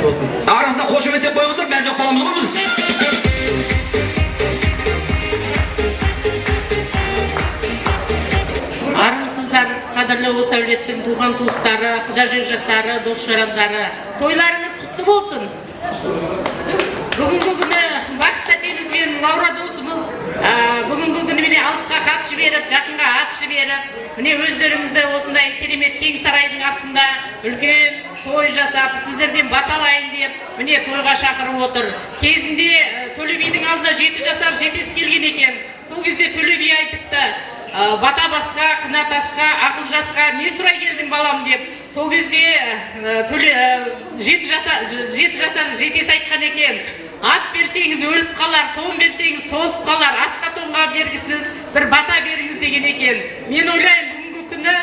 болсын. Арасында қошеметтеп қойғызып, мәзбек баламыз ғой біз. Армысыздар, қадірлі осы әулеттің туған туыстары, құда жекжаттары, дос-жарандары. Тойларыңыз құтты болсын. Бүгінгі күні бақытта теңізбен Лаура досымыз бүгінгі күні міне алысқа хат жіберіп, жақынға ат жіберіп, міне өздеріңізді осындай керемет кең сарайдың астында үлкен той жасап, сіздерден баталайын деп, міне тойға шақырып отыр. Кезінде Төле бидің алдына 7 жасар жетес келген екен. Сол кезде Төле би айтыпты: бата басқа, қына тасқа, ақыл жасқа не сұрай келдің балам деп. Сол кезде 7 жасар жетес айтқан екен: ат берсеңіз өліп қалар, тон берсеңіз тозып қалар, атқа тонға бергісіз бір бата беріңіз деген екен. Мен ойлаймын, бүгінгі күні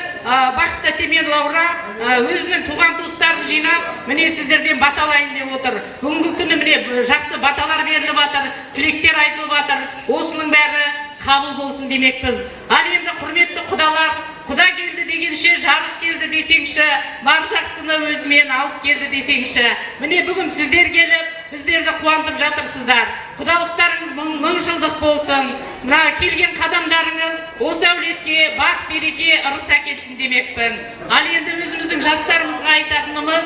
бақытта темен Лаура өзінің туған туыстарын жинап, міне сіздерден баталайын деп отыр. Бүгінгі күні міне жақсы баталар беріліп жатыр, тілектер айтылып жатыр. Осының бәрі қабыл болсын демекпіз. Ал енді құрметті құдалар, құда келді дегенше жарық келді десеңші, бар жақсыны өзімен алып келді десеңші. Міне бүгін сіздер келіп, біздерді қуантып жатырсыздар. Құдалықтарыңыз мың жылдық болсын. Мына келген қадамдарыңыз осы әулетке бақ береке ырыс әкелсін демекпін. Ал енді өзіміздің жастарымызға айтатынымыз: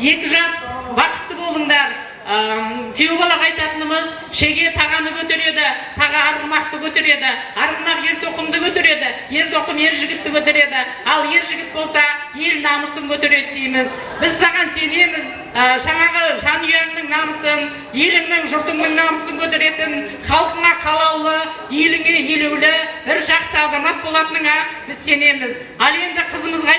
2 жас бақытты болыңдар. Күйеу балаға айтатынымыз: шеге тағаны көтереді, таға арғымақты көтереді, арғымақ ер тоқымды көтереді, ер тоқым ер жігітті көтереді, ал ер жігіт болса ел намысын көтереді дейміз. Біз саған сенеміз, жаңағы жанұяңның намысын, еліңнің, жұртыңның намысын көтеретін, халқыңа қалаулы, еліңе елеулі бір жақсы азамат болатыныңа біз сенеміз. Ал енді қызымызға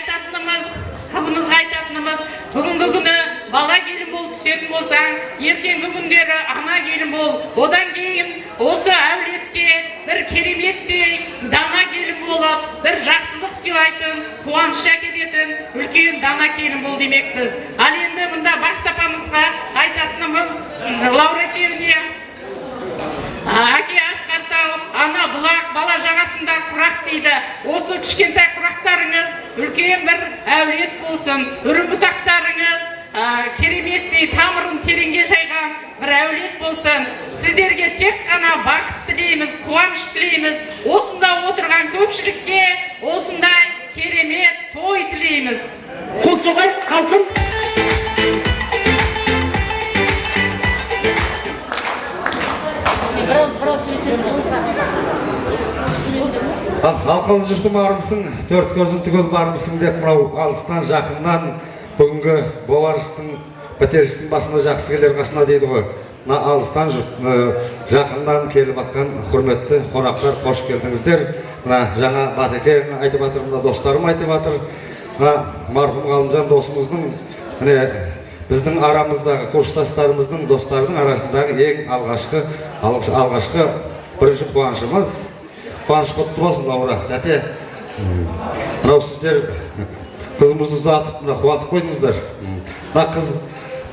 айтатынымыз, бүгінгі күні бала келін болып түсетін болсаң, ертеңгі күндері ана келін бол. Одан кейін осы әулетке бір кереметтей дана келін болып, бір жақсылық сыйлайтын, қуаныш әкелетін үлкен дана келін бол демекпіз. Ал енді мұнда Бақыт апамызға айтатынымыз: Лаура келіне әке асқар тауып, ана бұлақ, бала жағасында құрақ дейді. Осы кішкентай құрақтарыңыз үлкен бір әулет болсын. Үрім бұтақтарыңыз кереметтей тамырын тереңге жайған бір әулет болсын. Сіздерге тек қана бақыт тілейміз, қуаныш тілейміз. Осында отырған көпшілікке осындай керемет той тілейміз. Қол соғай, халқым! Халқалы жұртым армысың, төрт көзің түгел бармысың деп, мынау алыстан жақыннан бүгінгі боларыстың, бітірістің басына жақсы келер қасына дейді ғой. Мына алыстан жақыннан келіп атқан құрметті қонақтар, қош келдіңіздер. Мына жаңа Батеке айтып жатыр, мына достарым айтып жатыр. Мына марқұм Ғалымжан досымыздың, біздің арамыздағы курстастарымыздың, достардың арасындағы ең алғашқы бірінші қуанышымыз. Қуаныш құтты болсын, Лаура. Тәте, мынау сіздер қызымызды ұзатып, қуантып қойдыңыздар. Мына қыз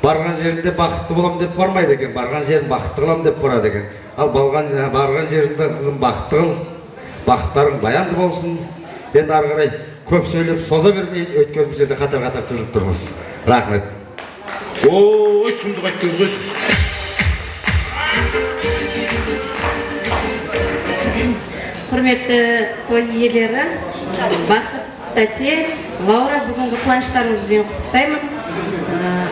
барған жерінде бақытты болам деп бармайды екен, барған жерін бақытты қылам деп барады екен. Ал барған жерінде қызым бақытты қыл, бақыттарың баянды болсын. Енді ары қарай көп сөйлеп соза бермейін, өйткені жерде қатар-қатар тізіліп тұрмыз. Рахмет. Ой, сұмдық айттыңыз ғой. Құрметті той иелері, Бақыт тәте, Лаура, бүгінгі қуаныштарыңызбен құттықтаймын.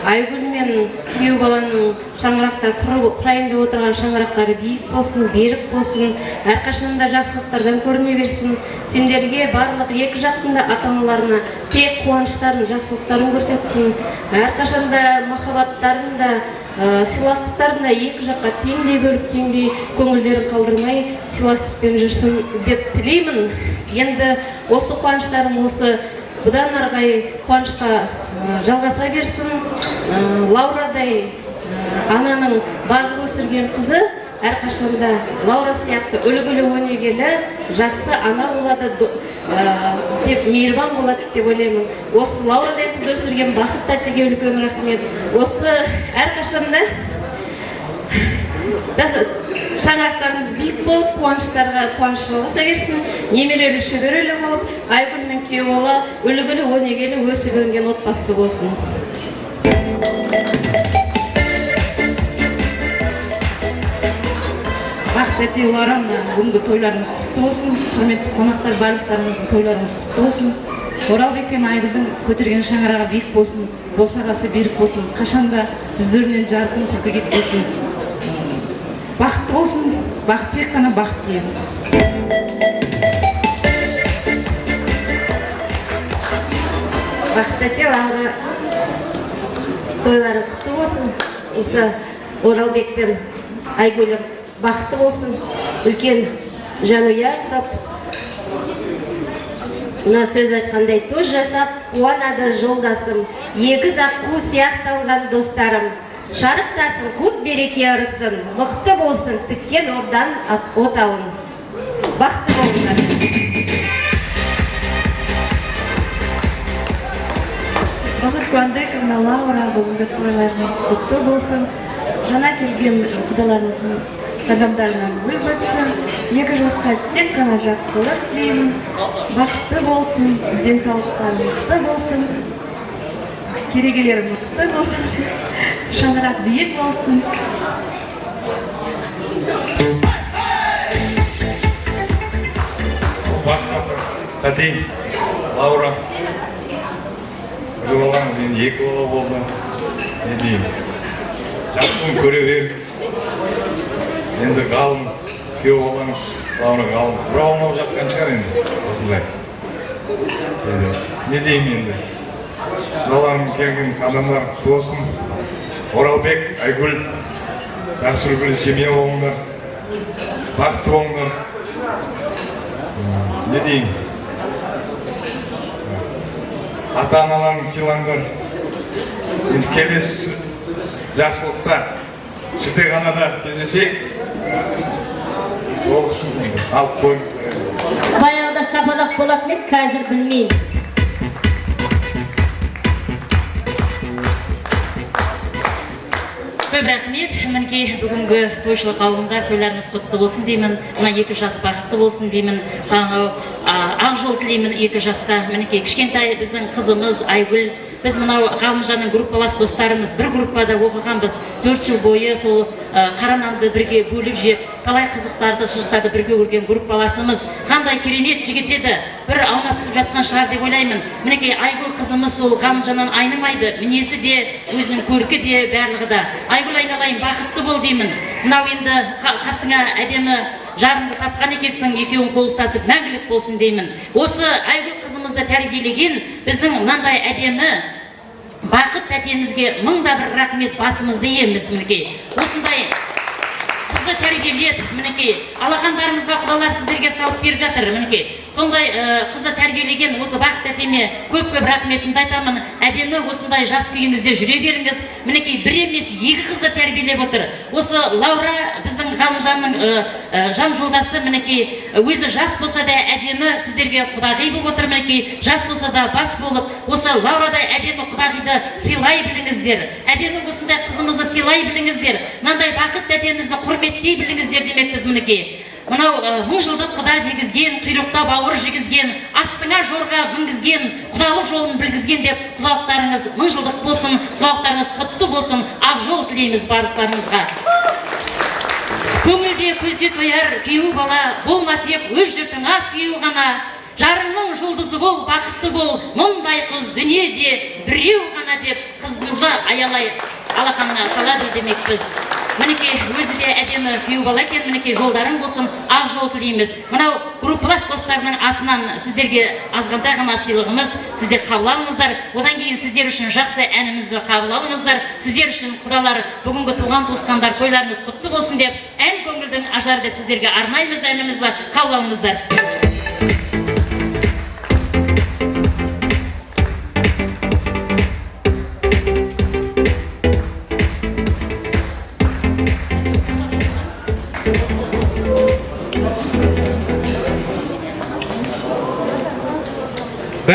Айгүл мен күйеу баланың шаңырақта құрайын деп отырған шаңырақтары биік болсын, берік болсын, әрқашанда жақсылықтардан көріне берсін. Сендерге барлық екі жақтың да ата-аналарына тек қуаныштарын, жақсылықтарын көрсетсін. Әрқашанда махаббаттарын да, сыйластықтарын да екі жаққа теңдей бөліп, теңдей көңілдерін қалдырмай сыйластықпен жүрсін деп тілеймін. Енді осы қуаныштарым осы бұдан арғай қуанышқа жалғаса берсін. Лаурадай ананың бағып өсірген қызы әрқашанда Лаура сияқты үлгілі өнегелі жақсы ана болады деп, мейірбан болады деп ойлаймын. Осы Лаурадай қызды өсірген Бақыт тәтеге үлкен рахмет. Осы әрқашанда шаңырақтарыңыз биік болып, қуаныштарға қуаныш жалғаса берсін. Немерелі шөберелі болып, Айгүл мен күйеу бала үлгілі өнегелі өсіп өнген отбасы болсын. тәте Лаура, бүгінгі тойларыңыз құтты болсын. Құрметті қонақтар, барлықтарыңыздың тойларыңыз құтты болсын. Оралбек пен Айгүлдің көтерген шаңырағы биік болсын, босағасы берік болсын, қашанда жүздерінен жарқын күлкі кетпесін. Бақытты болсын, бақыт тек қана бақыт тілейміз. Бақыт тәте Лаура тойлары құтты болсын. Осы Оралбек пен Айгүл бақытты болсын. Үлкен жанұя құрап, мына сөз айтқандай той жасап, қуанады жолдасым, егіз аққу сияқталған достарым. Шарықтасын, көп береке ырысын, мықты болсын тіккен ордан отауын. Бақытты болыңдар. Бақыт Қуандықовна, Лаура, бүгінгі тойларыңыз құтты болсын. Жаңа келген құдаларыңыздың қадамдарынан гүл бітсін. 2 жасқа тек қана жақсылық тілеймін. Бақытты болсын, денсаулықтары мықты болсын, керегелері мықты болсын, шаңырақ биік болсын. Бақыт тәте Лаура, бір балаңыз енді 2 бала болды. Не деймін, жақсылығын көре беріңіз. Енді ғалым күйеу балаңыз Лаура ғалым бұра алмау жатқан шығар енді осындай. Не деймін енді, баланың келген адамдар болсын. Оралбек, Айгүл, жақсы үлгілі семья болыңдар, бақытты болыңдар. Не деймін, ата-аналарын сыйлаңдар. Енді келесі жақсылықта шілдеханада кездесейік. Ол үшін алып қойыңыздар. Баяғыда шапалақ болатын еді, қазір білмеймін. Көп рахмет. Мінекей бүгінгі тойшылық ауылында тойларыңыз құтты болсын деймін. Мына 2 жас бақытты болсын деймін. Ақ жол тілеймін 2 жаста. Мінекей кішкентай біздің қызымыз Айгүл. Біз мынау Ғалымжанның группалас достарымыз бір группада оқығанбыз. 4 жыл бойы сол қара нанды бірге бөліп жеп, талай қызықтарды, шыжықтарды бірге көрген группаласымыз. Қандай керемет жігіт еді. Бір аунап түсіп жатқан шығар деп ойлаймын. Мінекей Айгүл қызымыз сол Ғалымжаннан айнымайды. Мінезі де, өзінің көркі де, барлығы да. Айгүл айналайын, бақытты бол деймін. Мынау енді қасыңа әдемі жарыңды тапқан екенсің, екеуің қол ұстасып мәңгілік болсын деймін. Осы Айгүл қызымызды тәрбиелеген біздің мынандай әдемі бақыт тәтемізге мыңда бір рахмет, басымызды иеміз. Мінекей осындай қызды тәрбиелеп, мінекей алақандарымызға құдалар сіздерге салып беріп жатыр. Мінекей сондай қызды тәрбиелеген осы бақыт тәтеме көп-көп рахметімді айтамын. Әдемі осындай жас күйіңізде жүре беріңіз. Мінекей бір емес 2 қызды тәрбиелеп отыр. Осы Лаура біздің Ғалымжанның жан жолдасы. Мінекей өзі жас болса да әдемі сіздерге құдағи болып отыр. Мінекей жас болса да бас болып, осы Лаурадай әдемі құдағиды сыйлай біліңіздер. Әдемі осындай қызымызды сыйлай біліңіздер. Мынандай бақыт тәтемізді құрметтей біліңіздер демекпіз. Мінекей мынау 1000 жылдық құда дегізген, құйрықта бауыр жегізген, астыңа жорға мінгізген, құдалық жолын білгізген деп құдалықтарыңыз 1000 жылдық болсын, құдалықтарыңыз құтты болсын. Ақ жол тілейміз барлықтарыңызға. Көңілде көзде тояр күйеу бала, болма тек өз жұртыңа сүйеу ғана. Жарыңның жұлдызы бол, бақытты бол, мұндай қыз дүниеде біреу ғана деп қызымызды аялай алақанына сала біл демекпіз. Мінекей өзі де әдемі күйеу бала екен. Мінекей жолдарың болсын, ақ жол тілейміз. Мынау группалас достарының атынан сіздерге азғантай ғана сыйлығымыз, сіздер қабыл алыңыздар. Одан кейін сіздер үшін жақсы әнімізді қабыл алыңыздар. Сіздер үшін құдалар, бүгінгі туған туысқандар, тойларыңыз құтты болсын деп, ән көңілдің ажар деп сіздерге арнаймыз әнімізді қабыл алыңыздар.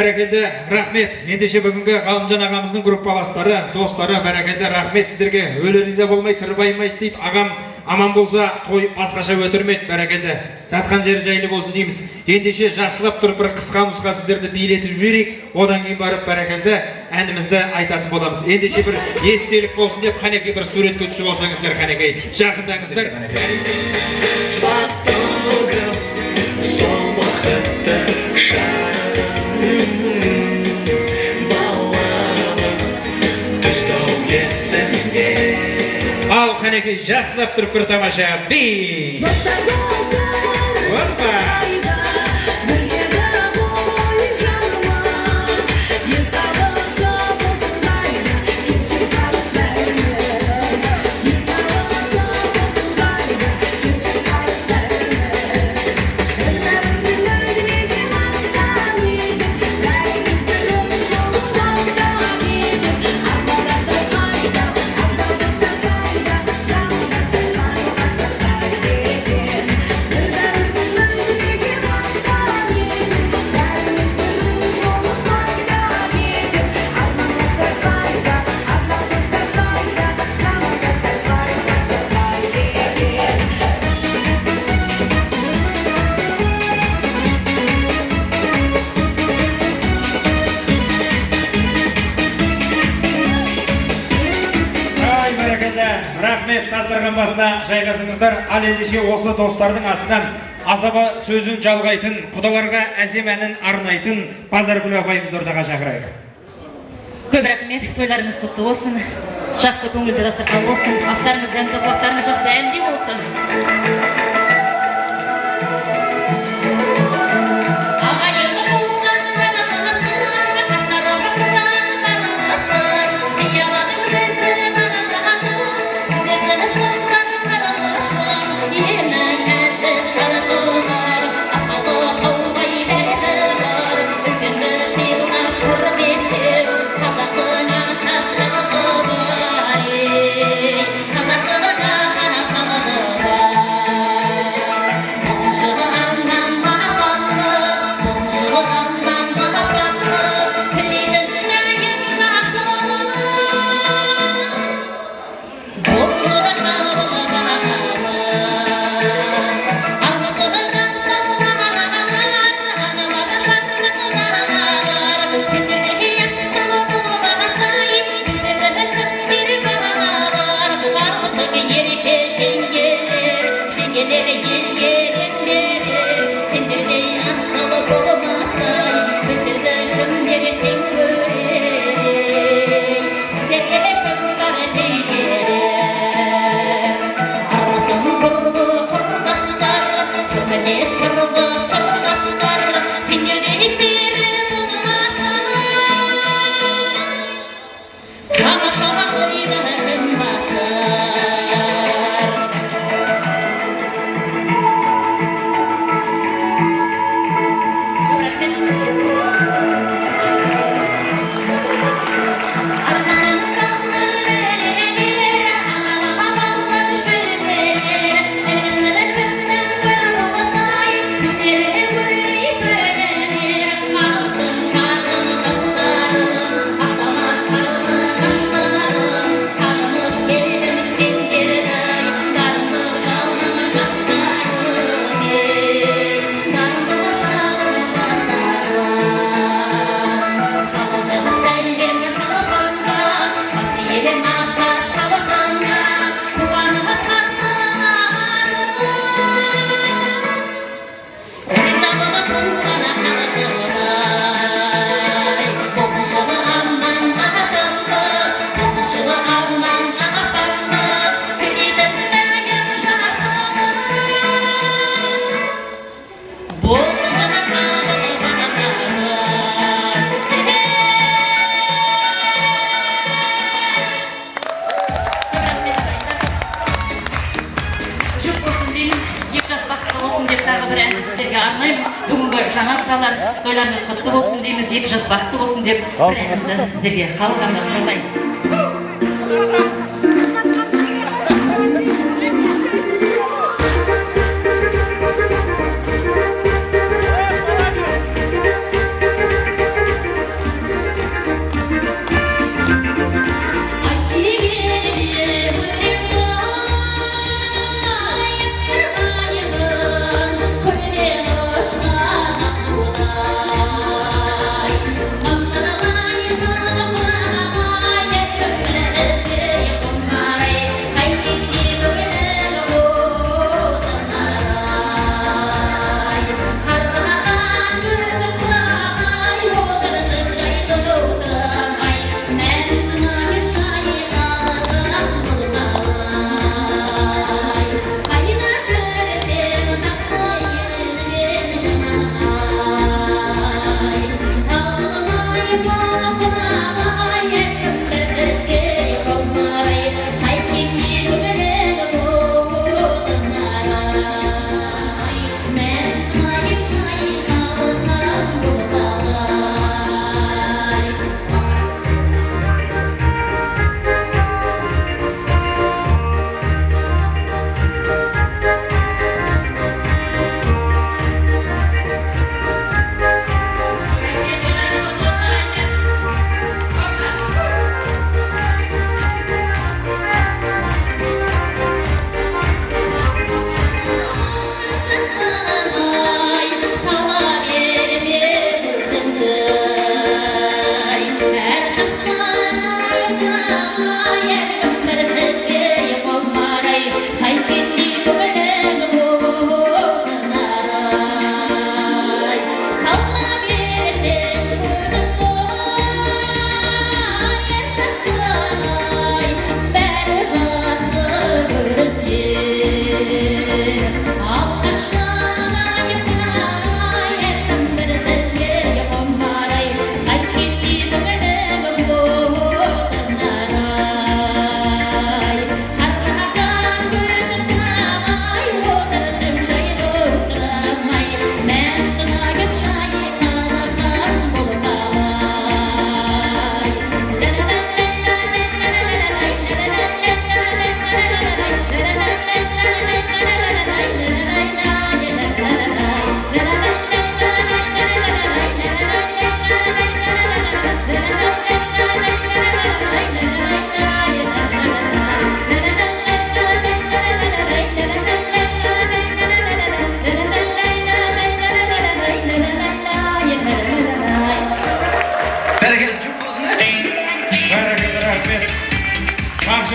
Бәрекелді, рахмет. Ендеше бүгінгі Ғалымжан ағамыздың группаластары, достары, бәрекелді, рахмет сіздерге. Өлі риза болмай, тырбаймайды дейді. Ағам аман болса, той басқаша өтірмейді, бәрекелді. Жатқан жері жайлы болсын дейміз. Ендеше жақсылап тұрып бір қысқа нұсқа сіздерді билетіп жіберейік. Одан кейін барып бәрекелді әнімізді айтатын боламыз. Ендеше бір естелік болсын деп, қанекей бір суретке түсіп алсаңыздар, қанекей. Жақындаңыздар. Ал қанекей жақсылап тұрып бір тамаша би. Опа! Рахмет, дастархан басына жайғасыңыздар. Ал ендеше осы достардың атынан асаба сөзін жалғайтын, құдаларға әсем әнін арнайтын Базаргүл апайымызды ортаға шақырайық. Көп рахмет, тойларыңыз құтты болсын. Жақсы көңілді дастархан болсын. Астарыңыз дәмді, құлақтарыңыз жақсы әнде болсын. Тойларыңыз құтты болсын дейміз, 2 жас бақытты болсын деп сіздерге қалғанды жолдаймыз.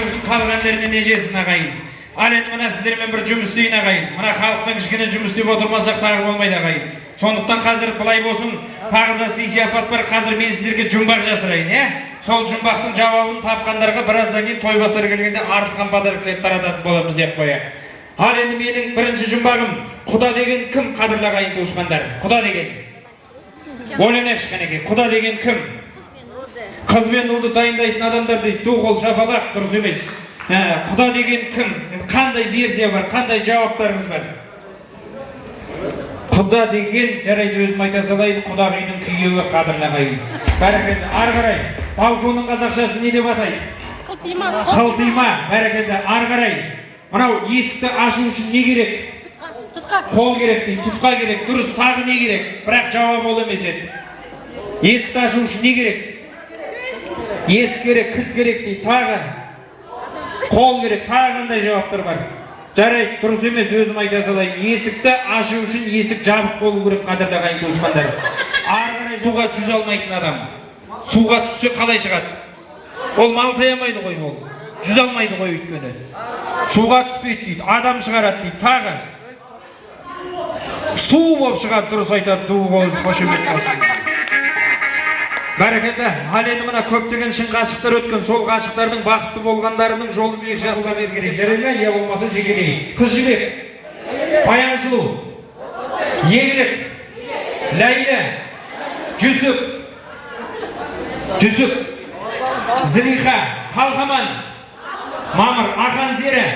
бүгін қалған жеріне не жесін ағайын. Ал енді мына сіздермен бір жұмыс істейін ағайын. Мына халықпен кішкене жұмыс істеп отырмасақ тағы болмайды ағайын. Сондықтан қазір былай болсын, тағы да сый-сияпат бар. Қазір мен сіздерге жұмбақ жасырайын, Сол жұмбақтың жауабын тапқандарға біраздан кейін тойбастар келгенде артылған подаркаларды тарататын боламыз деп қояйық. Ал енді менің бірінші жұмбағым, құда деген кім, қадірлі ағайын туысқандар? Құда деген. Ойланайық кішкенеге, құда деген кім? Қыз бен ұлды дайындайтын адамдар дейді, ду қол шапалақ, дұрыс емес. Құда деген кім? Қандай версия бар, қандай жауаптарыңыз бар? Құда деген, жарайды өзім айта салайын, құдағиының күйеуі, қадірлі ағайын. Бәрекелді, ары қарай, балконның қазақшасы не деп атайды? Қылтима. Бәрекелді, ары қарай. Мынау есікті ашу үшін не керек? Қол керек дейді, тұтқа керек, дұрыс, тағы не керек? Бірақ жауап ол емес еді. Есікті ашу үшін не керек? Есік керек, кілт керек дейді, тағы. Қол керек, тағы қандай жауаптар бар? Жарайды, дұрыс емес, өзім айта салайын. Есікті ашу үшін есік жабық болу керек, қадірлі ағайын туысқандар. Ары қарай суға жүзе алмайтын адам. Суға түссе қалай шығады? Ол малтай алмайды ғой ол. Жүзе алмайды ғой өйткені. Суға түспейді дейді, адам шығарады дейді, тағы. Су болып шығады, дұрыс айтады, қошемет болсын. Бәрекелді, ал енді мына көптеген шын ғашықтар өткен, сол ғашықтардың бақытты болғандарының жолын екі жасқа беру керек. Жарай ма? Я болмаса жекелей. Қыз жібек, Баян сұлу, Еңлік, Ләйлә, Жүсіп, Зілиха, Қалқаман, Мамыр, Ақан Зері,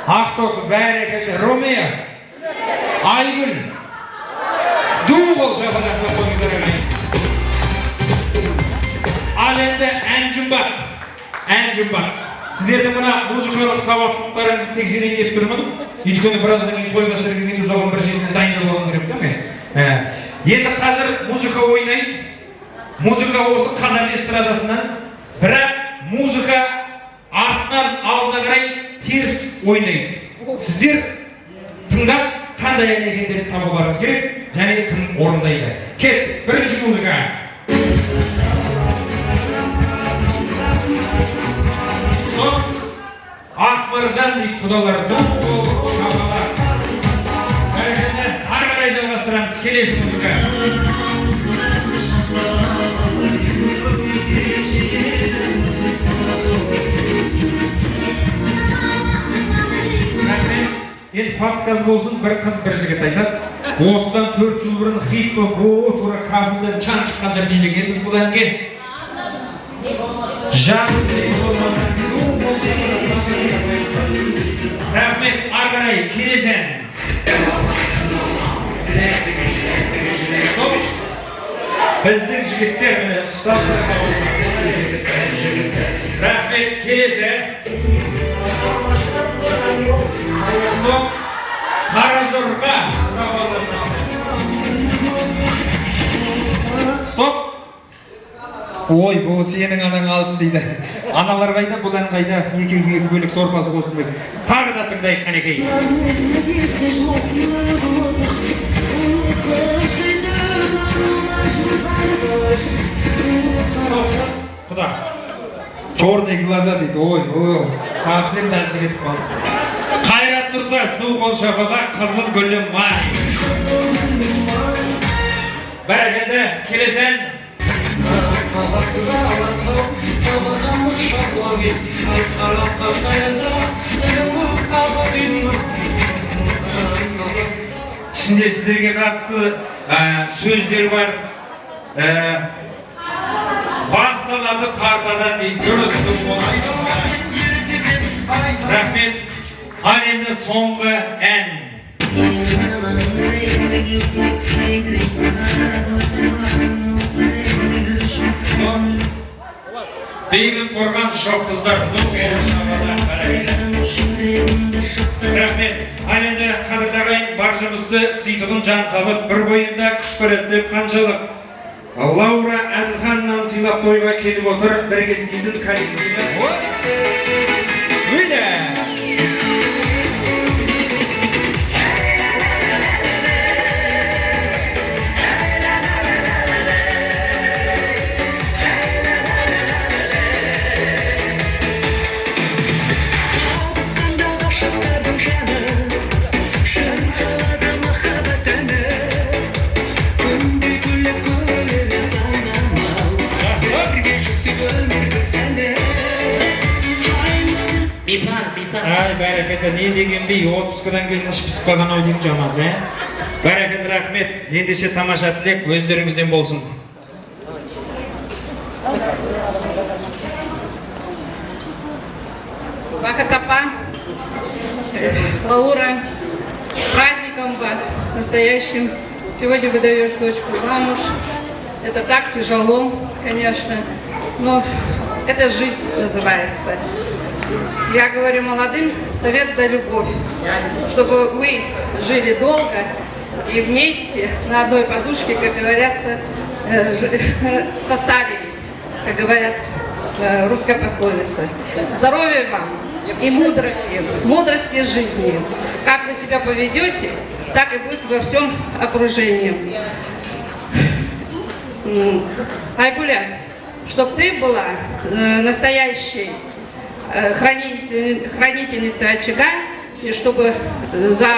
Ақтоқ, бәрекелді, Ромео, Айгүл, ду болса қадаққа қойыңдар ағайын. Ал енді ән жұмбақ. Сіздерді мына музыкалық сауаттылықтарыңызды тексерейін деп тұрмын. Өйткені біраздан кейін тойбастар келгенде соған бір жерден дайындалып алуым керек та мен. Енді қазір музыка ойнайды. Музыка осы қазақ эстрадасынан, бірақ музыка артынан алдына қарай теріс ойнайды. Сіздер тыңдап қандай ән екендерін табуларыңыз керек, және кім орындайды. Кет, бірінші музыка. Ақмаржан дейді құдалар, шапалар. Бәрекелді, ары қарай жалғастырамыз, келесі музыка. Енді подсказ болсын, бір қыз бір жігіт айтады. Осыдан 4 жыл бұрын хит болып, тура кафедрдан чан шыққанша билегенбіз бұл әнге. Рахмет, ары қарай, келесі ән. Біздің жігіттер міне ұстап рахмет, келесі. Стоп, қара жорға. Стоп. Ой, бұл сенің анаң алдын дейді. Аналар қайда, бұл ән қайда, екеуге бөлек сорпасы қосылмайды. Тағы да тыңдайық қанекей. Құда, черный глаза дейді. Ой, сапсен дәлші кетіп қалды. Қайрат Нұртас, су қол шапалақ, қызыл гүлім май. Бәрекелді, келесі ән. ішінде сіздерге қатысты сөздер бар. Басталады партадан дейді, дұрыс болмайды. Рахмет. Ал енді соңғы ән. Бейбіт қорған шоқ қыздар. Рахмет. Ал енді қадірлі ағайын баршамызды сыйтығын жан салып, бір бойында күш көреді деп қаншалық. Лаура Әділханнан сыйлап тойға келіп отыр. Бір кездейдің коллективі. Өйлі! Ай, бәрекелді, не деген бей, отпускадан кейін іш пісіп қалған ау деймін жамаз, Бәрекелді, рахмет. Ендеше тамаша тілек өздеріңізден болсын. Бахыт апа, Лаура, с праздником вас, настоящим. Сегодня выдаешь дочку замуж. Это так тяжело, конечно, но это жизнь называется. Я говорю молодым, совет да любовь, чтобы вы жили долго и вместе на одной подушке, как говорятся, состарились, как говорят русская пословица. Здоровья вам и мудрости жизни. Как вы себя поведете, так и будет во всем окружении. Айгуля, чтобы ты была настоящей хранительницей очага, и чтобы за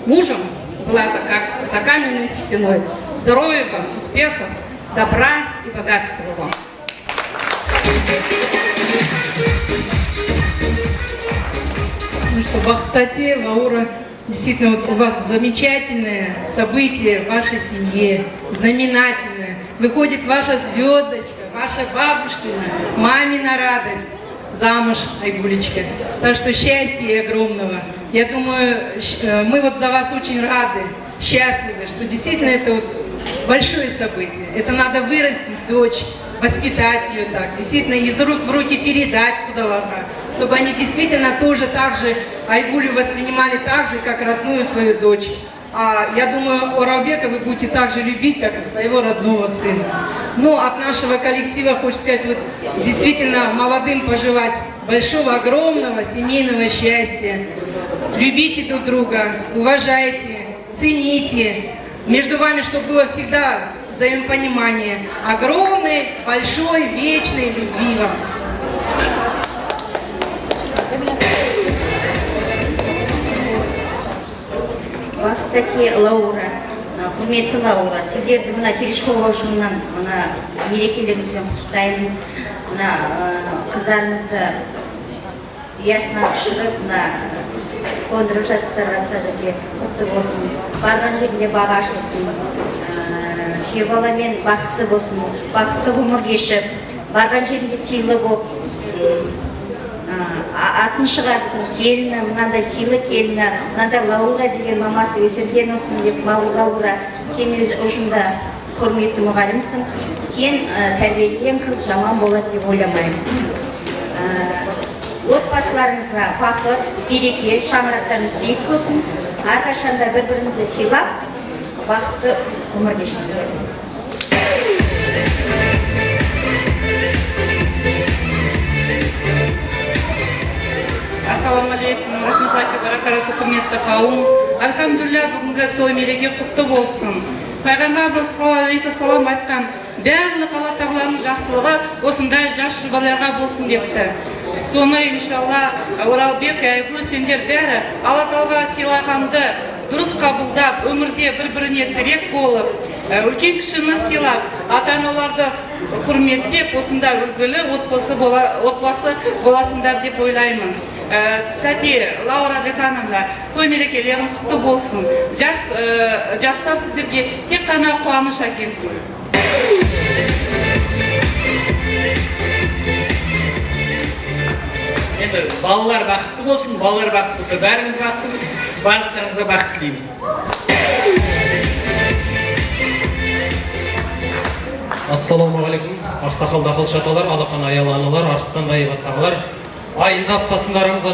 мужем была как за каменной стеной. Здоровья вам, успехов, добра и богатства вам. Ну что, Бахтате, Лаура, действительно, вот у вас замечательное событие в вашей семье, знаменательное. Выходит ваша звездочка, ваша бабушкина, мамина радость, замуж, Айгулечка. Так что счастья огромного. Я думаю, мы вот за вас очень рады, счастливы, что действительно это вот большое событие. Это надо вырастить дочь, воспитать ее так, действительно из рук в руки передать кудалаха, чтобы они действительно тоже так же Айгулю воспринимали так же, как родную свою дочь. А я думаю, Оралбека вы будете так же любить, как и своего родного сына. Но от нашего коллектива, хочу сказать, вот действительно молодым пожелать большого, огромного семейного счастья. Любите друг друга, уважайте, цените. Между вами, чтобы было всегда взаимопонимание. Огромной, большой, вечной любви вам. Бақыттате Лаура, құрметті Лаура, сіздерді мына Терешкова ұжымынан мына мерекелеріңізбен құттықтаймын. Мына қыздарымызды ұясына ұшырып, мына қондырып жатсыздар басқа жерде, құтты болсын. Барған жерінде бағы ашылсын. Күйеу баламен бақытты болсын, бақытты ғұмыр кешіп, барған жерінде сыйлы болып, атын шығарсын, келіні, мынандай сыйлы келіні, мынандай Лаура деген мамасы өсірген осыны деп, Лаура, сен өз ұжымда құрметті мұғалімсің, сен тәрбиелеген қыз жаман болады деп ойламаймын. Отбасыларыңызға бақыт, береке, шаңырақтарыңыз биік болсын, әрқашанда бір-біріңізді сыйлап, бақытты ғұмыр кешіңіздер. Ассалаумағалейкум, рахматуллахи баракатуху, құрметті қауым. Альхамдулилля, бүгінгі той мереке құтты болсын. Пайғамбарымыз саллаллаху алейхи ва саллям айтқан, барлық Алла тағаланың жақсылығы осындай жас жұбайларға болсын депті. Соны иншалла Оралбек, Айгүл, сендер бәрі Алла тағала сыйлағанды дұрыс қабылдап, өмірде бір-біріне тірек болып, үлкен кішіні сыйлап, ата-аналарды құрметтеп, осында үлгілі отбасы боласыңдар деп ойлаймын. Тәте Лаура Бекановна, той мерекелерің құтты болсын. Жастар сіздерге тек қана қуаныш әкелсін. Енді балалар бақытты болсын, балалар бақытты болсын, бәріміз бақыттымыз, барлықтарыңызға бақыт тілейміз. Ассалаумағалейкум, ақсақалды ақыл шаталар, алақан аялы аналар, арыстан айбат тағылар, айында аптасындарымызға